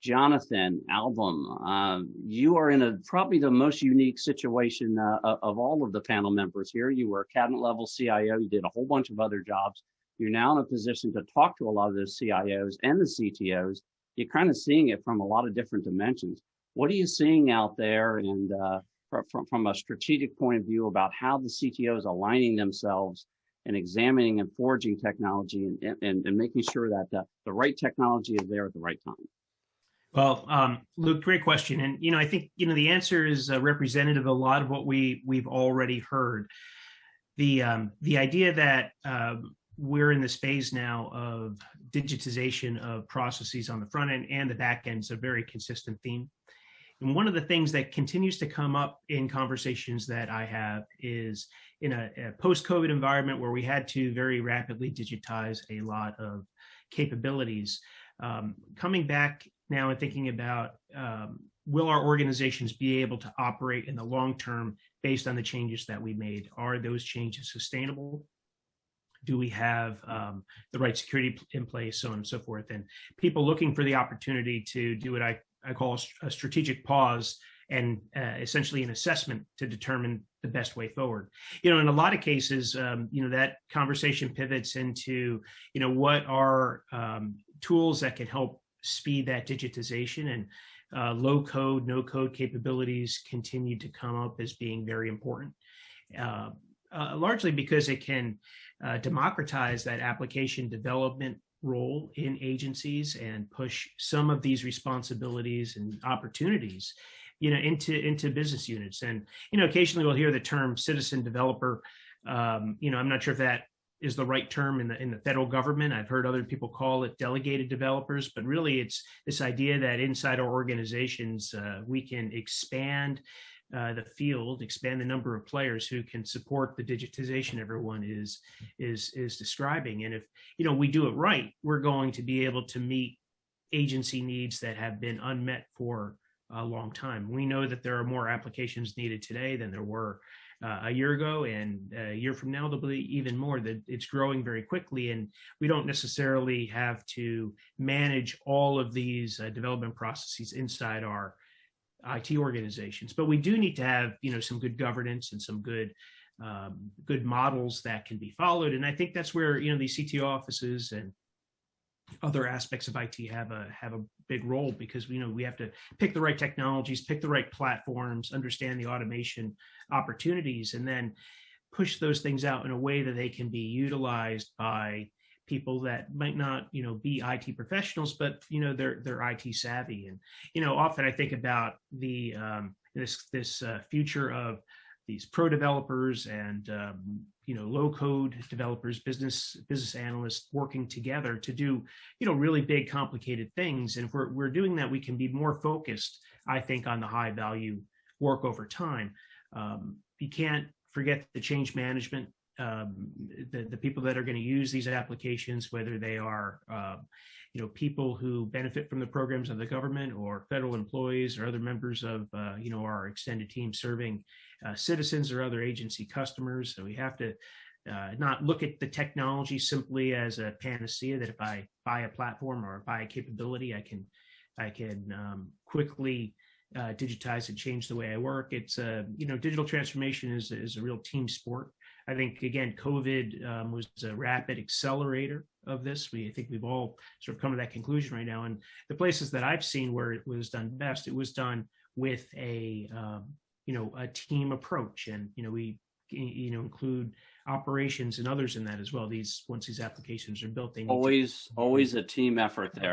Jonathan, Alboum, you are in probably the most unique situation of all of the panel members here. You were a cabinet level CIO. You did a whole bunch of other jobs. You're now in a position to talk to a lot of those CIOs and the CTOs. You're kind of seeing it from a lot of different dimensions. What are you seeing out there, and from a strategic point of view about how the CTO is aligning themselves and examining and forging technology and making sure that the right technology is there at the right time? Well, Luke, great question. And, I think, the answer is representative of a lot of what we've already heard. The idea that we're in this phase now of digitization of processes on the front end and the back end is a very consistent theme. And one of the things that continues to come up in conversations that I have is in a post-COVID environment where we had to very rapidly digitize a lot of capabilities, coming back now and thinking about will our organizations be able to operate in the long term based on the changes that we made? Are those changes sustainable? Do we have the right security in place, so on and so forth? And people looking for the opportunity to do what I call a strategic pause and essentially an assessment to determine the best way forward. In a lot of cases, that conversation pivots into, what are tools that can help speed that digitization, and low code, no code capabilities continue to come up as being very important, largely because it can democratize that application development role in agencies and push some of these responsibilities and opportunities into business units. And occasionally we'll hear the term citizen developer. I'm not sure if that is the right term in the federal government. I've heard other people call it delegated developers, but really it's this idea that inside our organizations we can expand the field, expand the number of players who can support the digitization everyone is describing. And if we do it right, we're going to be able to meet agency needs that have been unmet for a long time. We know that there are more applications needed today than there were a year ago, and a year from now there'll be even more. That it's growing very quickly, and we don't necessarily have to manage all of these development processes inside our IT organizations, but we do need to have some good governance and some good models that can be followed. And I think that's where these CTO offices and other aspects of IT have a big role, because we have to pick the right technologies, pick the right platforms, understand the automation opportunities, and then push those things out in a way that they can be utilized by people that might not be IT professionals, but they're IT savvy. And often I think about the this future of these pro developers and low code developers, business analysts working together to do really big complicated things. And if we're doing that, we can be more focused, I think, on the high value work over time. You can't forget the change management. The people that are going to use these applications, whether they are people who benefit from the programs of the government or federal employees or other members of our extended team serving citizens or other agency customers. So we have to not look at the technology simply as a panacea, that if I buy a platform or buy a capability, I can quickly digitize and change the way I work. It's digital transformation is a real team sport. I think, again, COVID was a rapid accelerator of this. I think we've all sort of come to that conclusion right now. And the places that I've seen where it was done best, it was done with a team approach. And, we include operations and others in that as well. Once these applications are built, they need always a team effort there.